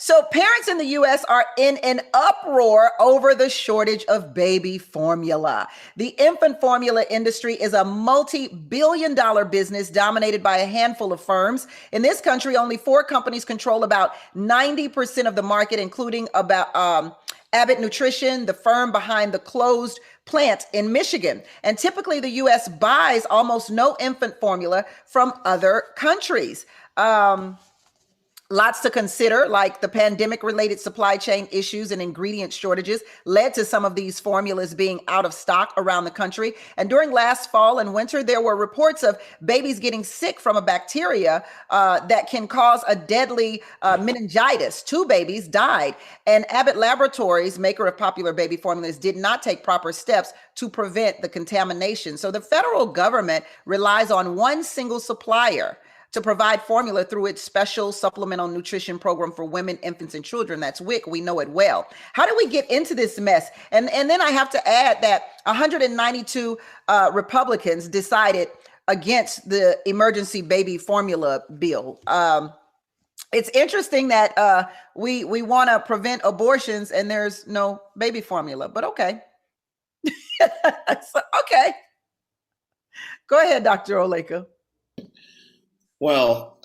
So parents in the US are in an uproar over the shortage of baby formula. The infant formula industry is a multi-billion dollar business dominated by a handful of firms. In this country, only 4 companies control about 90% of the market, including about Abbott Nutrition, the firm behind the closed plant in Michigan. And typically the US buys almost no infant formula from other countries. Lots to consider, like the pandemic related supply chain issues and ingredient shortages led to some of these formulas being out of stock around the country. And during last fall and winter, there were reports of babies getting sick from a bacteria that can cause a deadly meningitis. 2 babies died. And Abbott Laboratories, maker of popular baby formulas, did not take proper steps to prevent the contamination. So the federal government relies on one single supplier to provide formula through its special supplemental nutrition program for women, infants, and children. That's WIC. We know it well. How do we get into this mess? And then I have to add that 192 Republicans decided against the emergency baby formula bill. It's interesting that we want to prevent abortions and there's no baby formula, but okay. Okay. Go ahead, Dr. Oleka. Well,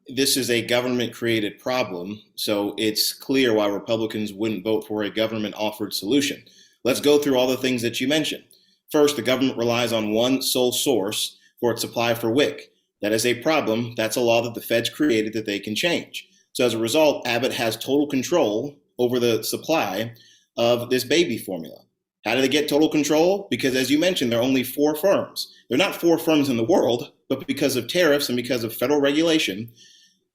this is a government-created problem, so it's clear why Republicans wouldn't vote for a government-offered solution. Let's go through all the things that you mentioned. First, the government relies on one sole source for its supply for WIC. That is a problem. That's a law that the feds created that they can change. So as a result, Abbott has total control over the supply of this baby formula. How do they get total control? Because as you mentioned, there are only 4 firms. They're not 4 firms in the world, but because of tariffs and because of federal regulation,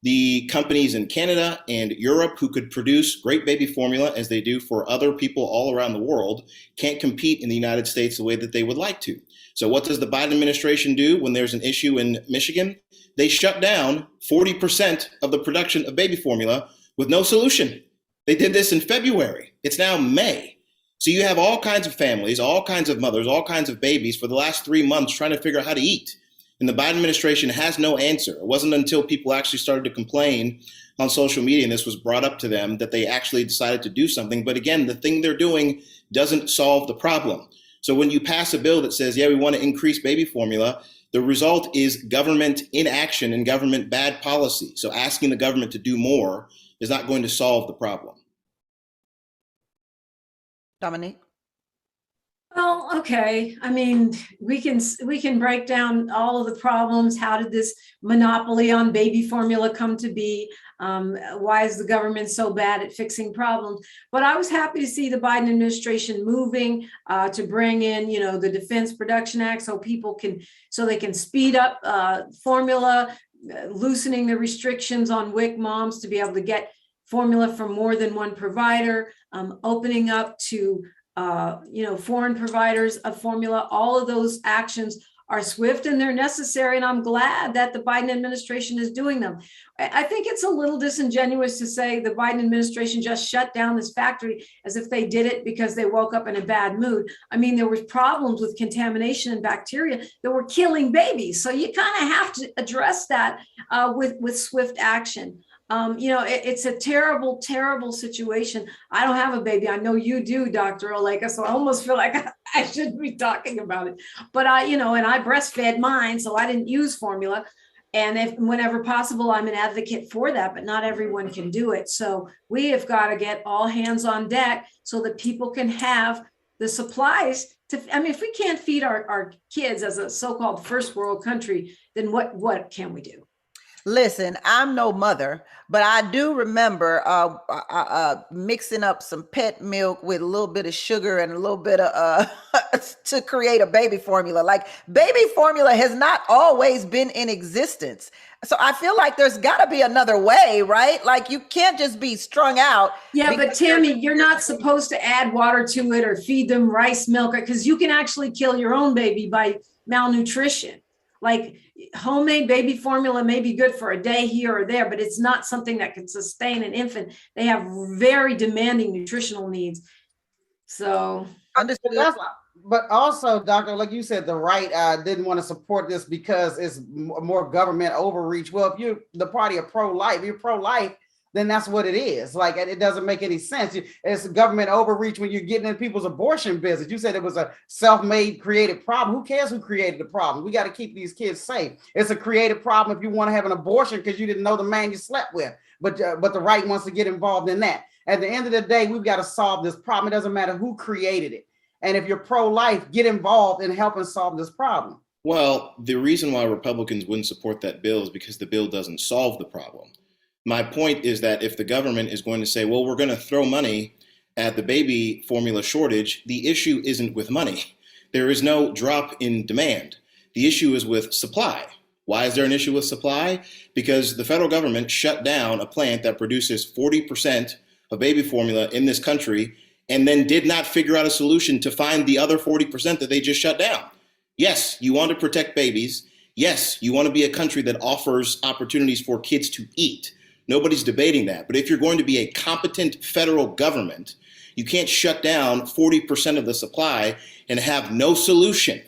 the companies in Canada and Europe who could produce great baby formula as they do for other people all around the world can't compete in the United States the way that they would like to. So what does the Biden administration do when there's an issue in Michigan? They shut down 40% of the production of baby formula with no solution. They did this in February. It's now May. So you have all kinds of families, all kinds of mothers, all kinds of babies for the last 3 months trying to figure out how to eat. And the Biden administration has no answer. It wasn't until people actually started to complain on social media and this was brought up to them that they actually decided to do something. But again, the thing they're doing doesn't solve the problem. So when you pass a bill that says, yeah, we want to increase baby formula, the result is government inaction and government bad policy. So asking the government to do more is not going to solve the problem. Dominique? Well, okay. I mean, we can break down all of the problems. How did this monopoly on baby formula come to be? Why is the government so bad at fixing problems? But I was happy to see the Biden administration moving to bring in, the Defense Production Act, so they can speed up formula, loosening the restrictions on WIC moms to be able to get formula from more than one provider, opening up to foreign providers of formula. All of those actions are swift and they're necessary. And I'm glad that the Biden administration is doing them. I think it's a little disingenuous to say the Biden administration just shut down this factory as if they did it because they woke up in a bad mood. I mean, there was problems with contamination and bacteria that were killing babies. So you kind of have to address that with swift action. It's a terrible, terrible situation. I don't have a baby. I know you do, Dr. Oleka, so I almost feel like I shouldn't be talking about it. But I breastfed mine, so I didn't use formula. And whenever possible, I'm an advocate for that, but not everyone can do it. So we have got to get all hands on deck so that people can have the supplies if we can't feed our kids as a so-called first world country, then what can we do? Listen, I'm no mother, but I do remember mixing up some pet milk with a little bit of sugar and a little bit of to create a baby formula. Like, baby formula has not always been in existence. So I feel like there's got to be another way, right? Like, you can't just be strung out. Yeah, but Tammy, you're not supposed to add water to it or feed them rice milk, because you can actually kill your own baby by malnutrition. Like, homemade baby formula may be good for a day here or there, but it's not something that can sustain an infant. They have very demanding nutritional needs. So understood. But also, Doctor, like you said, the right didn't want to support this because it's more government overreach. Well, if you're the party of pro-life, you're pro-life, then that's what it is. Like, it doesn't make any sense. It's government overreach when you're getting in people's abortion business. You said it was a self-made created problem. Who cares who created the problem? We got to keep these kids safe. It's a created problem if you want to have an abortion because you didn't know the man you slept with, but the right wants to get involved in that. At the end of the day, we've got to solve this problem. It doesn't matter who created it. And if you're pro-life, get involved in helping solve this problem. Well, the reason why Republicans wouldn't support that bill is because the bill doesn't solve the problem. My point is that if the government is going to say, well, we're going to throw money at the baby formula shortage, the issue isn't with money. There is no drop in demand. The issue is with supply. Why is there an issue with supply? Because the federal government shut down a plant that produces 40% of baby formula in this country and then did not figure out a solution to find the other 40% that they just shut down. Yes, you want to protect babies. Yes, you want to be a country that offers opportunities for kids to eat. Nobody's debating that. But if you're going to be a competent federal government, you can't shut down 40% of the supply and have no solution.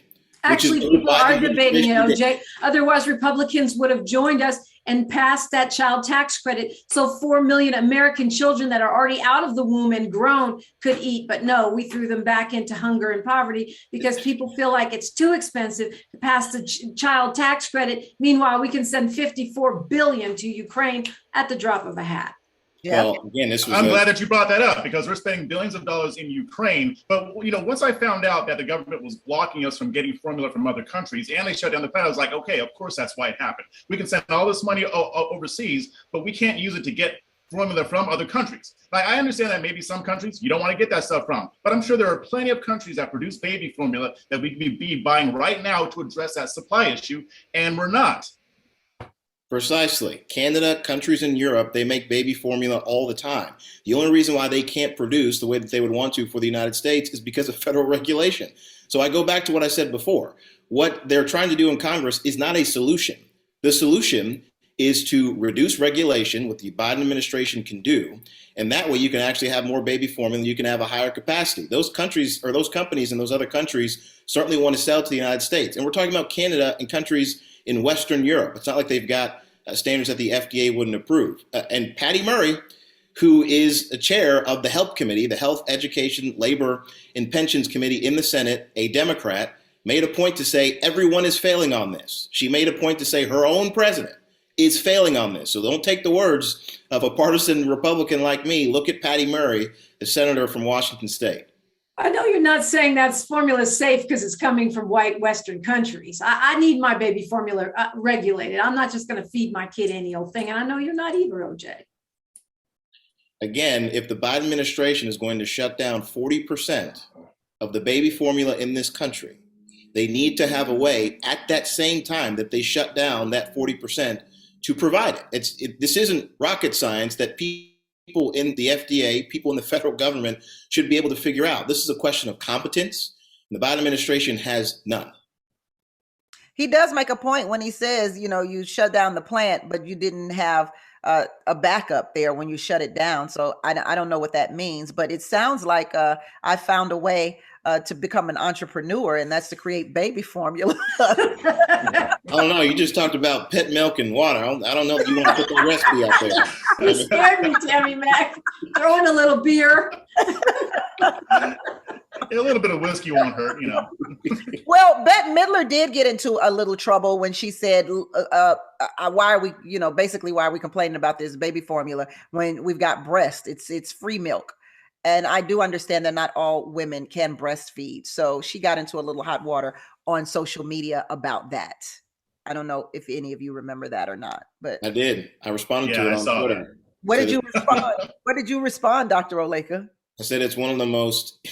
Actually, people are debating it, OJ. Otherwise, Republicans would have joined us and passed that child tax credit. So 4 million American children that are already out of the womb and grown could eat. But no, we threw them back into hunger and poverty because people feel like it's too expensive to pass the child tax credit. Meanwhile, we can send 54 billion to Ukraine at the drop of a hat. Yeah. Well, again, I'm glad that you brought that up because we're spending billions of dollars in Ukraine. But, once I found out that the government was blocking us from getting formula from other countries and they shut down the plant, I was like, okay, of course, that's why it happened. We can send all this money overseas, but we can't use it to get formula from other countries. Like, I understand that maybe some countries you don't want to get that stuff from, but I'm sure there are plenty of countries that produce baby formula that we could be buying right now to address that supply issue, and we're not. Precisely. Canada, countries in Europe, they make baby formula all the time. The only reason why they can't produce the way that they would want to for the United States is because of federal regulation. So I go back to what I said before. What they're trying to do in Congress is not a solution. The solution is to reduce regulation, what the Biden administration can do, and that way you can actually have more baby formula, you can have a higher capacity. Those countries or those companies in those other countries certainly want to sell to the United States. And we're talking about Canada and countries in Western Europe. It's not like they've got standards that the FDA wouldn't approve. And Patty Murray, who is a chair of the HELP Committee, the Health, Education, Labor, and Pensions Committee in the Senate, a Democrat, made a point to say everyone is failing on this. She made a point to say her own president is failing on this. So don't take the words of a partisan Republican like me. Look at Patty Murray, the senator from Washington State. I know you're not saying that's formula safe because it's coming from white Western countries. I need my baby formula regulated. I'm not just going to feed my kid any old thing. And I know you're not either, OJ. Again, if the Biden administration is going to shut down 40% of the baby formula in this country, they need to have a way at that same time that they shut down that 40% to provide it. This isn't rocket science that people in the FDA, people in the federal government should be able to figure out. This is a question of competence, and the Biden administration has none. He does make a point when he says, you shut down the plant, but you didn't have a backup there when you shut it down. So I don't know what that means, but it sounds like I found a way to become an entrepreneur, and that's to create baby formula. I don't know. You just talked about pet milk and water. I don't know if you want to put the recipe out there. You scared me, Tammy Mac. Throw in a little beer. A little bit of whiskey won't hurt, Well, Bette Midler did get into a little trouble when she said, why are we, basically, why are we complaining about this baby formula when we've got breast? It's free milk. And I do understand that not all women can breastfeed. So she got into a little hot water on social media about that. I don't know if any of you remember that or not, but I did. I responded to it on Twitter. That. What did you respond? What did you respond, Dr. Oleka? I said it's one of the most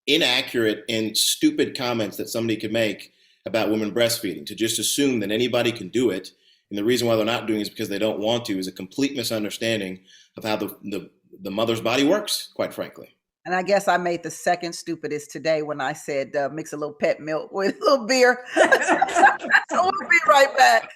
inaccurate and stupid comments that somebody could make about women breastfeeding, to just assume that anybody can do it. And the reason why they're not doing it is because they don't want to, is a complete misunderstanding of how the mother's body works, quite frankly. And I guess I made the second stupidest today when I said mix a little pet milk with a little beer. So we'll be right back.